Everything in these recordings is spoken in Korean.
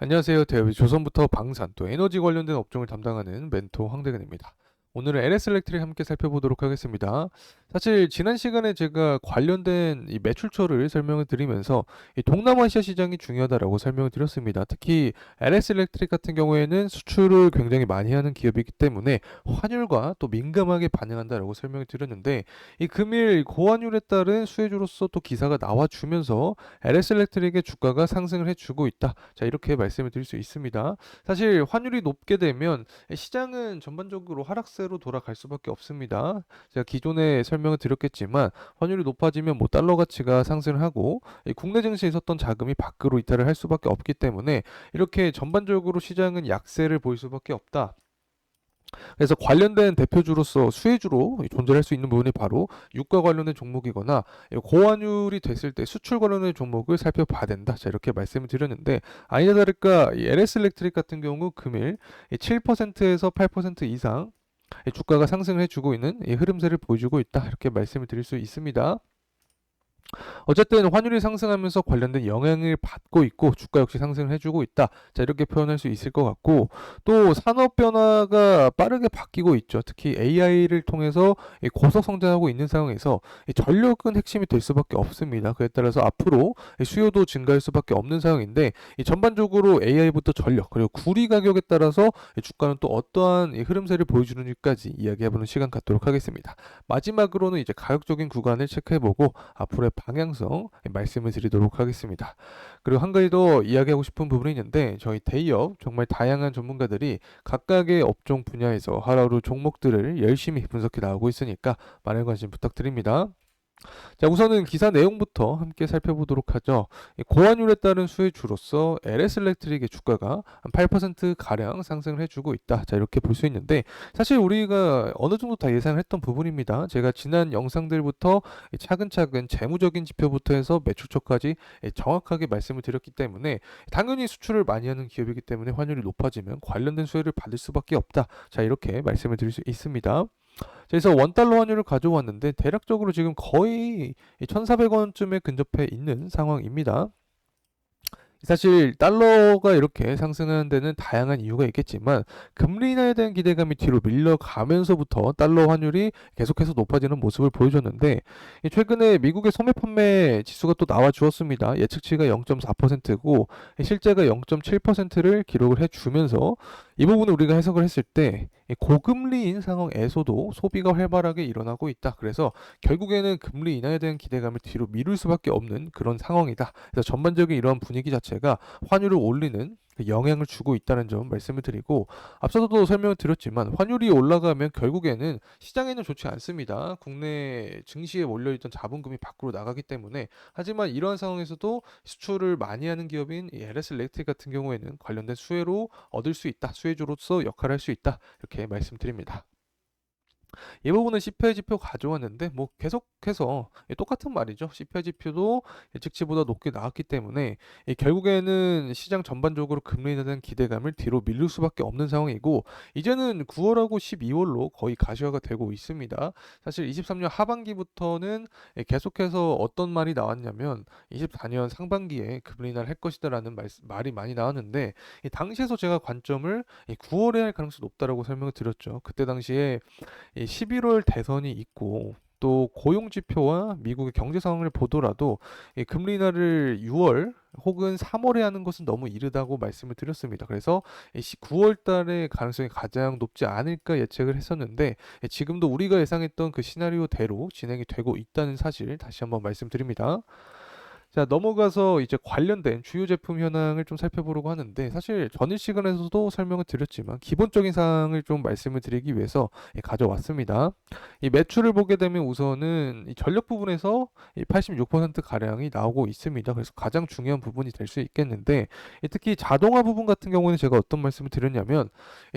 안녕하세요. 대업이 조선부터 방산 또 에너지 관련된 업종을 담당하는 멘토 황대근입니다. 오늘은 LS 일렉트릭 함께 살펴보도록 하겠습니다. 사실 지난 시간에 제가 관련된 이 매출처를 설명을 드리면서 이 동남아시아 시장이 중요하다라고 설명을 드렸습니다. 특히 LS 일렉트릭 같은 경우에는 수출을 굉장히 많이 하는 기업이기 때문에 환율과 또 민감하게 반응한다라고 설명을 드렸는데 이 금일 고환율에 따른 수혜주로서 또 기사가 나와주면서 LS 일렉트릭의 주가가 상승을 해주고 있다. 자, 이렇게 말씀을 드릴 수 있습니다. 사실 환율이 높게 되면 시장은 전반적으로 하락세로 돌아갈 수밖에 없습니다. 제가 기존에 설명을 드렸겠지만 환율이 높아지면 뭐 달러 가치가 상승을 하고 국내 증시에 있었던 자금이 밖으로 이탈을 할 수밖에 없기 때문에 이렇게 전반적으로 시장은 약세를 보일 수밖에 없다. 그래서 관련된 대표주로서 수혜주로 존재할 수 있는 부분이 바로 유가 관련된 종목이거나 고환율이 됐을 때 수출 관련된 종목을 살펴봐야 된다. 자, 이렇게 말씀을 드렸는데 아니나 다를까 이 LS 일렉트릭 같은 경우 금일 7%에서 8% 이상 주가가 상승을 해주고 있는 이 흐름세를 보여주고 있다. 이렇게 말씀을 드릴 수 있습니다. 어쨌든 환율이 상승하면서 관련된 영향을 받고 있고 주가 역시 상승을 해주고 있다. 자, 이렇게 표현할 수 있을 것 같고 또 산업 변화가 빠르게 바뀌고 있죠. 특히 AI를 통해서 고속 성장하고 있는 상황에서 전력은 핵심이 될 수밖에 없습니다. 그에 따라서 앞으로 수요도 증가할 수밖에 없는 상황인데 전반적으로 AI부터 전력 그리고 구리 가격에 따라서 주가는 또 어떠한 흐름세를 보여주는지까지 이야기해보는 시간 갖도록 하겠습니다. 마지막으로는 이제 가격적인 구간을 체크해보고 앞으로의 방향성 말씀을 드리도록 하겠습니다. 그리고 한 가지 더 이야기하고 싶은 부분이 있는데 저희 대기업 정말 다양한 전문가들이 각각의 업종 분야에서 하루하루 종목들을 열심히 분석해 나오고 있으니까 많은 관심 부탁드립니다. 자, 우선은 기사 내용부터 함께 살펴보도록 하죠. 이 고환율에 따른 수혜주로서 LS 일렉트릭의 주가가 한 8% 가량 상승을 해주고 있다. 자, 이렇게 볼 수 있는데 사실 우리가 어느 정도 다 예상을 했던 부분입니다. 제가 지난 영상들부터 차근차근 재무적인 지표부터 해서 매출처까지 정확하게 말씀을 드렸기 때문에 당연히 수출을 많이 하는 기업이기 때문에 환율이 높아지면 관련된 수혜를 받을 수밖에 없다. 자, 이렇게 말씀을 드릴 수 있습니다. 그래서 원달러 환율을 가져왔는데 대략적으로 지금 거의 1,400원쯤에 근접해 있는 상황입니다. 사실 달러가 이렇게 상승하는 데는 다양한 이유가 있겠지만 금리 인하에 대한 기대감이 뒤로 밀려가면서부터 달러 환율이 계속해서 높아지는 모습을 보여줬는데 최근에 미국의 소매 판매 지수가 또 나와 주었습니다. 예측치가 0.4%고 실제가 0.7%를 기록을 해주면서 이 부분을 우리가 해석을 했을 때 고금리인 상황에서도 소비가 활발하게 일어나고 있다. 그래서 결국에는 금리 인하에 대한 기대감을 뒤로 미룰 수밖에 없는 그런 상황이다. 그래서 전반적인 이런 분위기 자체가 환율을 올리는 영향을 주고 있다는 점 말씀을 드리고 앞서도 설명을 드렸지만 환율이 올라가면 결국에는 시장에는 좋지 않습니다. 국내 증시에 몰려있던 자본금이 밖으로 나가기 때문에 하지만 이러한 상황에서도 수출을 많이 하는 기업인 이 LS 일렉트릭 같은 경우에는 관련된 수혜로 얻을 수 있다. 수혜주로서 역할을 할 수 있다. 이렇게 말씀드립니다. 이 부분은 CPI 지표 가져왔는데 뭐 계속해서 똑같은 말이죠. CPI 지표도 예측치보다 높게 나왔기 때문에 결국에는 시장 전반적으로 금리에 대한 기대감을 뒤로 밀릴 수밖에 없는 상황이고 이제는 9월하고 12월로 거의 가시화가 되고 있습니다. 사실 23년 하반기부터는 계속해서 어떤 말이 나왔냐면 24년 상반기에 금리 인하를 할 것이다라는 말이 많이 나왔는데 당시에서 제가 관점을 9월에 할 가능성이 높다라고 설명을 드렸죠. 그때 당시에 이 11월 대선이 있고 또 고용 지표와 미국의 경제 상황을 보더라도 이 금리 인하를 6월 혹은 3월에 하는 것은 너무 이르다고 말씀을 드렸습니다. 그래서 9월 달에 가능성이 가장 높지 않을까 예측을 했었는데 지금도 우리가 예상했던 그 시나리오대로 진행이 되고 있다는 사실 다시 한번 말씀드립니다. 자, 넘어가서 이제 관련된 주요 제품 현황을 좀 살펴보려고 하는데 사실 전일 시간에서도 설명을 드렸지만 기본적인 사항을 좀 말씀을 드리기 위해서 가져왔습니다. 이 매출을 보게 되면 우선은 이 전력 부분에서 이 86% 가량이 나오고 있습니다. 그래서 가장 중요한 부분이 될 수 있겠는데 특히 자동화 부분 같은 경우는 제가 어떤 말씀을 드렸냐면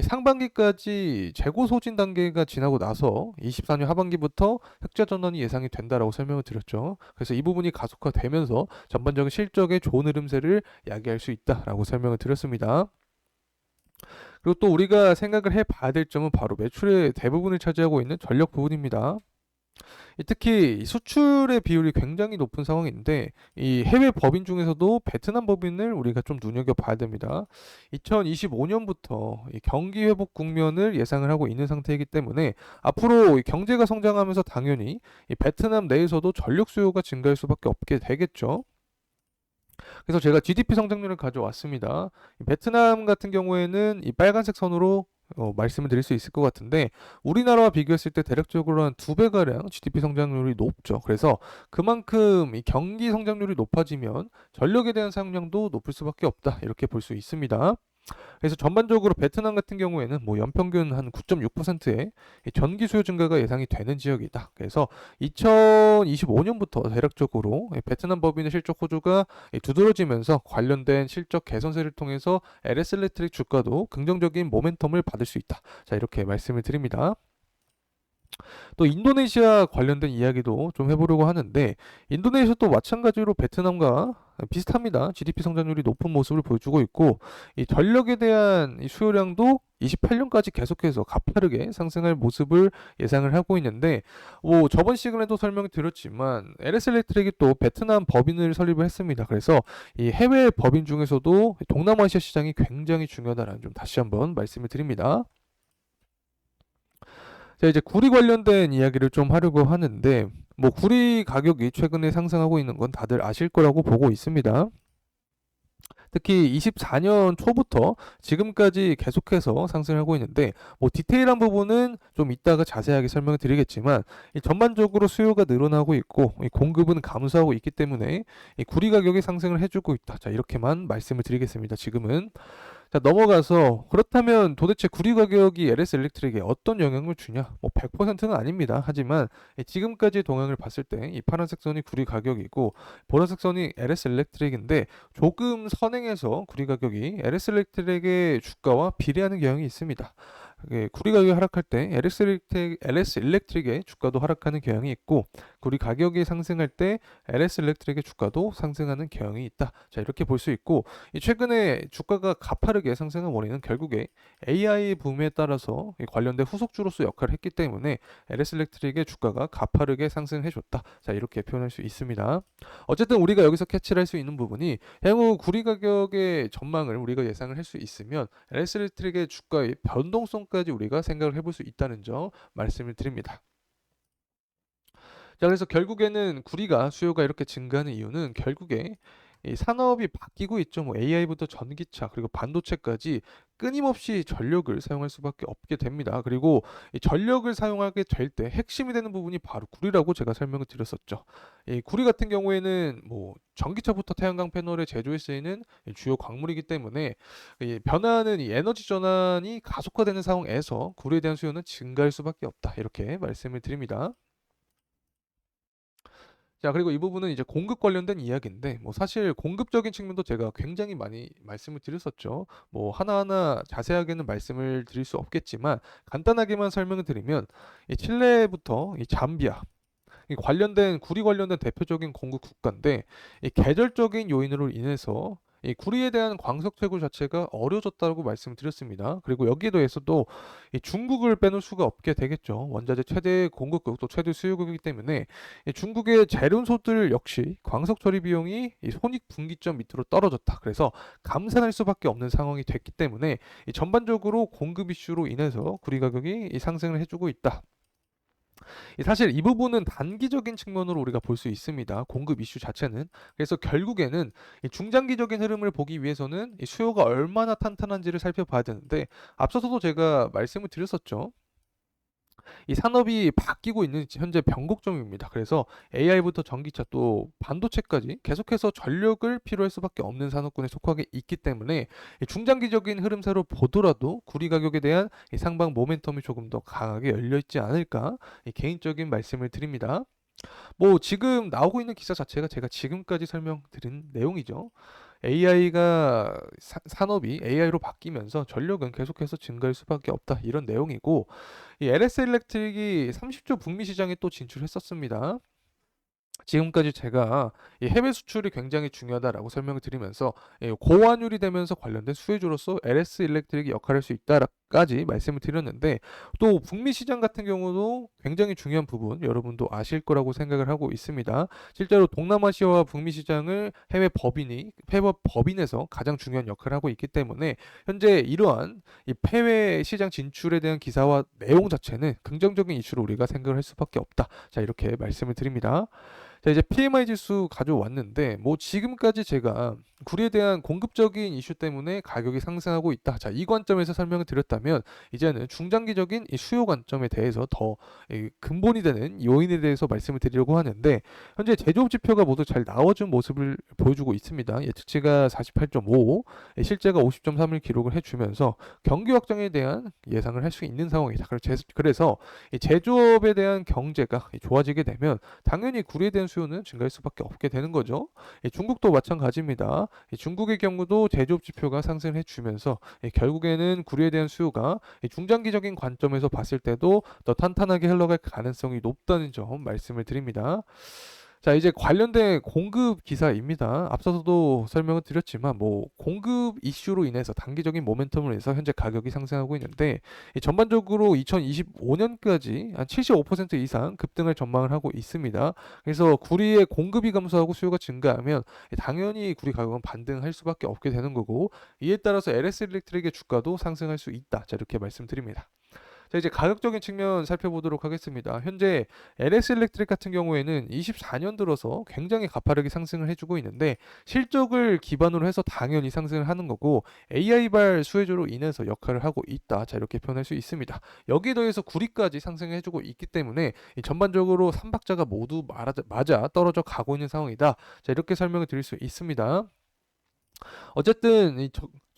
상반기까지 재고 소진 단계가 지나고 나서 24년 하반기부터 흑자 전환이 예상이 된다라고 설명을 드렸죠. 그래서 이 부분이 가속화되면서 전반적인 실적의 좋은 흐름세를 야기할 수 있다라고 설명을 드렸습니다. 그리고 또 우리가 생각을 해봐야 될 점은 바로 매출의 대부분을 차지하고 있는 전력 부분입니다. 특히 이 수출의 비율이 굉장히 높은 상황인데 이 해외 법인 중에서도 베트남 법인을 우리가 좀 눈여겨봐야 됩니다. 2025년부터 이 경기 회복 국면을 예상을 하고 있는 상태이기 때문에 앞으로 이 경제가 성장하면서 당연히 이 베트남 내에서도 전력 수요가 증가할 수밖에 없게 되겠죠. 그래서 제가 GDP 성장률을 가져왔습니다. 이 베트남 같은 경우에는 이 빨간색 선으로 말씀을 드릴 수 있을 것 같은데 우리나라와 비교했을 때 대략적으로 한 2배가량 GDP 성장률이 높죠. 그래서 그만큼 이 경기 성장률이 높아지면 전력에 대한 사용량도 높을 수밖에 없다. 이렇게 볼 수 있습니다. 그래서 전반적으로 베트남 같은 경우에는 뭐 연평균 한 9.6%의 전기 수요 증가가 예상이 되는 지역이다. 그래서 2025년부터 대략적으로 베트남 법인의 실적 호조가 두드러지면서 관련된 실적 개선세를 통해서 LS 일렉트릭 주가도 긍정적인 모멘텀을 받을 수 있다. 자, 이렇게 말씀을 드립니다. 또 인도네시아 관련된 이야기도 좀 해보려고 하는데 인도네시아도 마찬가지로 베트남과 비슷합니다. GDP 성장률이 높은 모습을 보여주고 있고 이 전력에 대한 이 수요량도 28년까지 계속해서 가파르게 상승할 모습을 예상을 하고 있는데 뭐 저번 시간에도 설명을 드렸지만 LS 일렉트릭이 또 베트남 법인을 설립을 했습니다. 그래서 이 해외 법인 중에서도 동남아시아 시장이 굉장히 중요하다는 점 다시 한번 말씀을 드립니다. 자, 이제 구리 관련된 이야기를 좀 하려고 하는데, 뭐, 구리 가격이 최근에 상승하고 있는 건 다들 아실 거라고 보고 있습니다. 특히 24년 초부터 지금까지 계속해서 상승하고 있는데, 뭐, 디테일한 부분은 좀 이따가 자세하게 설명을 드리겠지만, 이 전반적으로 수요가 늘어나고 있고, 이 공급은 감소하고 있기 때문에, 이 구리 가격이 상승을 해주고 있다. 자, 이렇게만 말씀을 드리겠습니다. 지금은. 자, 넘어가서 그렇다면 도대체 구리 가격이 LS 일렉트릭에 어떤 영향을 주냐? 뭐 100%는 아닙니다. 하지만 지금까지 동향을 봤을 때 이 파란색 선이 구리 가격이고 보라색 선이 LS 일렉트릭인데 조금 선행해서 구리 가격이 LS 일렉트릭의 주가와 비례하는 경향이 있습니다. 구리 가격이 하락할 때 LS 일렉트릭의 주가도 하락하는 경향이 있고 구리 가격이 상승할 때 LS 일렉트릭의 주가도 상승하는 경향이 있다. 자, 이렇게 볼 수 있고 최근에 주가가 가파르게 상승한 원인은 결국에 AI 붐에 따라서 관련된 후속주로서 역할을 했기 때문에 LS 일렉트릭의 주가가 가파르게 상승해줬다. 자, 이렇게 표현할 수 있습니다. 어쨌든 우리가 여기서 캐치를 할 수 있는 부분이 향후 구리 가격의 전망을 우리가 예상을 할 수 있으면 LS 일렉트릭의 주가의 변동성까지 우리가 생각을 해볼 수 있다는 점 말씀을 드립니다. 자, 그래서 결국에는 구리가 수요가 이렇게 증가하는 이유는 결국에 이 산업이 바뀌고 있죠. 뭐 AI부터 전기차 그리고 반도체까지 끊임없이 전력을 사용할 수밖에 없게 됩니다. 그리고 이 전력을 사용하게 될 때 핵심이 되는 부분이 바로 구리라고 제가 설명을 드렸었죠. 이 구리 같은 경우에는 뭐 전기차부터 태양광 패널의 제조에 쓰이는 이 주요 광물이기 때문에 이 변화하는 이 에너지 전환이 가속화되는 상황에서 구리에 대한 수요는 증가할 수밖에 없다. 이렇게 말씀을 드립니다. 자, 그리고 이 부분은 이제 공급 관련된 이야기인데, 뭐 사실 공급적인 측면도 제가 굉장히 많이 말씀을 드렸었죠. 뭐 하나하나 자세하게는 말씀을 드릴 수 없겠지만, 간단하게만 설명을 드리면, 이 칠레부터 이 잠비아, 이 관련된 구리 관련된 대표적인 공급 국가인데 이 계절적인 요인으로 인해서 이 구리에 대한 광석 채굴 자체가 어려워졌다고 말씀드렸습니다. 그리고 여기에 더해서도 이 중국을 빼놓을 수가 없게 되겠죠. 원자재 최대 공급국 또 최대 수요국이기 때문에 이 중국의 재련소들 역시 광석 처리 비용이 이 손익분기점 밑으로 떨어졌다. 그래서 감산할 수밖에 없는 상황이 됐기 때문에 이 전반적으로 공급 이슈로 인해서 구리 가격이 이 상승을 해주고 있다. 사실 이 부분은 단기적인 측면으로 우리가 볼 수 있습니다. 공급 이슈 자체는. 그래서 결국에는 이 중장기적인 흐름을 보기 위해서는 이 수요가 얼마나 탄탄한지를 살펴봐야 되는데 앞서서도 제가 말씀을 드렸었죠. 이 산업이 바뀌고 있는 현재 변곡점입니다. 그래서 AI부터 전기차 또 반도체까지 계속해서 전력을 필요할 수밖에 없는 산업군에 속하게 있기 때문에 이 중장기적인 흐름세로 보더라도 구리 가격에 대한 이 상방 모멘텀이 조금 더 강하게 열려 있지 않을까 이 개인적인 말씀을 드립니다. 뭐 지금 나오고 있는 기사 자체가 제가 지금까지 설명드린 내용이죠. AI가 산업이 AI로 바뀌면서 전력은 계속해서 증가할 수밖에 없다. 이런 내용이고 이 LS 일렉트릭이 30조 북미 시장에 또 진출했었습니다. 지금까지 제가 이 해외 수출이 굉장히 중요하다라고 설명을 드리면서 고환율이 되면서 관련된 수혜주로서 LS 일렉트릭이 역할할 수 있다. 까지 말씀을 드렸는데, 또 북미 시장 같은 경우도 굉장히 중요한 부분 여러분도 아실 거라고 생각을 하고 있습니다. 실제로 동남아시아와 북미 시장을 해외 법인에서 가장 중요한 역할을 하고 있기 때문에 현재 이러한 이 해외 시장 진출에 대한 기사와 내용 자체는 긍정적인 이슈로 우리가 생각을 할 수밖에 없다. 자, 이렇게 말씀을 드립니다. 자, 이제 PMI 지수 가져왔는데, 뭐 지금까지 제가 구리에 대한 공급적인 이슈 때문에 가격이 상승하고 있다. 자, 이 관점에서 설명을 드렸다면, 이제는 중장기적인 이 수요 관점에 대해서 더 근본이 되는 요인에 대해서 말씀을 드리려고 하는데, 현재 제조업 지표가 모두 잘 나와준 모습을 보여주고 있습니다. 예측치가 48.5, 실제가 50.3을 기록을 해주면서 경기 확장에 대한 예상을 할 수 있는 상황이다. 그래서 이 제조업에 대한 경제가 좋아지게 되면 당연히 구리에 대한 수요는 증가할 수밖에 없게 되는 거죠. 중국도 마찬가지입니다. 중국의 경우도 제조업 지표가 상승해 주면서 결국에는 구리에 대한 수요가 중장기적인 관점에서 봤을 때도 더 탄탄하게 흘러갈 가능성이 높다는 점 말씀을 드립니다. 자, 이제 관련된 공급 기사입니다. 앞서서도 설명을 드렸지만 뭐 공급 이슈로 인해서 단기적인 모멘텀을 해서 현재 가격이 상승하고 있는데, 전반적으로 2025년까지 한 75% 이상 급등을 전망을 하고 있습니다. 그래서 구리의 공급이 감소하고 수요가 증가하면 당연히 구리 가격은 반등할 수밖에 없게 되는 거고, 이에 따라서 LS 일렉트릭의 주가도 상승할 수 있다. 자, 이렇게 말씀드립니다. 자, 이제 가격적인 측면 살펴보도록 하겠습니다. 현재 LS 일렉트릭 같은 경우에는 24년 들어서 굉장히 가파르게 상승을 해주고 있는데, 실적을 기반으로 해서 당연히 상승을 하는 거고, AI발 수혜주로 인해서 역할을 하고 있다. 자, 이렇게 표현할 수 있습니다. 여기에 더해서 구리까지 상승해주고 있기 때문에 전반적으로 3박자가 모두 맞아 떨어져 가고 있는 상황이다. 자, 이렇게 설명을 드릴 수 있습니다. 어쨌든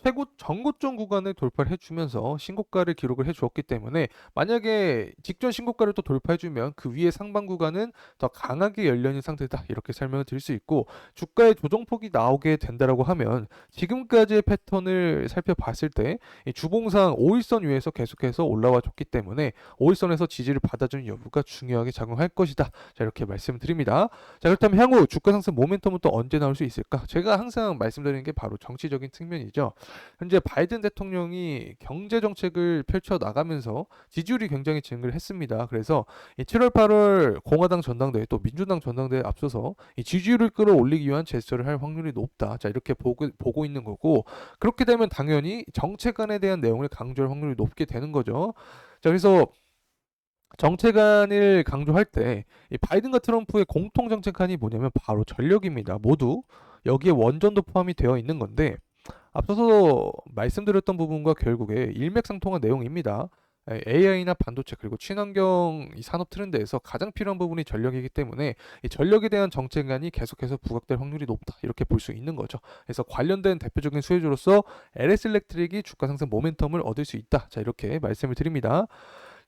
최고 전고점 구간을 돌파를 해주면서 신고가를 기록을 해주었기 때문에, 만약에 직전 신고가를 또 돌파해주면 그 위에 상방 구간은 더 강하게 열려있는 상태다, 이렇게 설명을 드릴 수 있고, 주가의 조정폭이 나오게 된다라고 하면 지금까지의 패턴을 살펴봤을 때 이 주봉상 5일선 위에서 계속해서 올라와 줬기 때문에 5일선에서 지지를 받아주는 여부가 중요하게 작용할 것이다. 자, 이렇게 말씀드립니다. 자, 그렇다면 향후 주가 상승 모멘텀은 또 언제 나올 수 있을까? 제가 항상 말씀드리는 게 바로 정치적인 측면이죠. 현재 바이든 대통령이 경제 정책을 펼쳐 나가면서 지지율이 굉장히 증가를 했습니다. 그래서 7월, 8월 공화당 전당대회 또 민주당 전당대회에 앞서서 이 지지율을 끌어올리기 위한 제스처를 할 확률이 높다. 자, 이렇게 보고 있는 거고, 그렇게 되면 당연히 정책안에 대한 내용을 강조할 확률이 높게 되는 거죠. 자, 그래서 정책안을 강조할 때 이 바이든과 트럼프의 공통 정책안이 뭐냐면 바로 전력입니다. 모두 여기에 원전도 포함이 되어 있는 건데, 앞서서 말씀드렸던 부분과 결국에 일맥상통한 내용입니다. AI나 반도체 그리고 친환경 이 산업 트렌드에서 가장 필요한 부분이 전력이기 때문에 이 전력에 대한 정책안이 계속해서 부각될 확률이 높다, 이렇게 볼 수 있는 거죠. 그래서 관련된 대표적인 수혜주로서 LS 일렉트릭이 주가 상승 모멘텀을 얻을 수 있다. 자, 이렇게 말씀을 드립니다.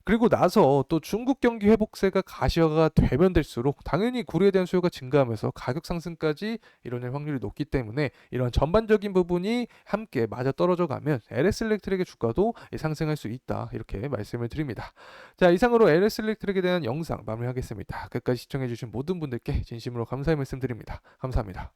그리고 나서 또 중국 경기 회복세가 가시화가 되면 될수록 당연히 구리에 대한 수요가 증가하면서 가격 상승까지 이뤄낼 확률이 높기 때문에, 이런 전반적인 부분이 함께 맞아 떨어져 가면 LS 일렉트릭의 주가도 상승할 수 있다, 이렇게 말씀을 드립니다. 자, 이상으로 LS 일렉트릭에 대한 영상 마무리하겠습니다. 끝까지 시청해주신 모든 분들께 진심으로 감사의 말씀 드립니다. 감사합니다.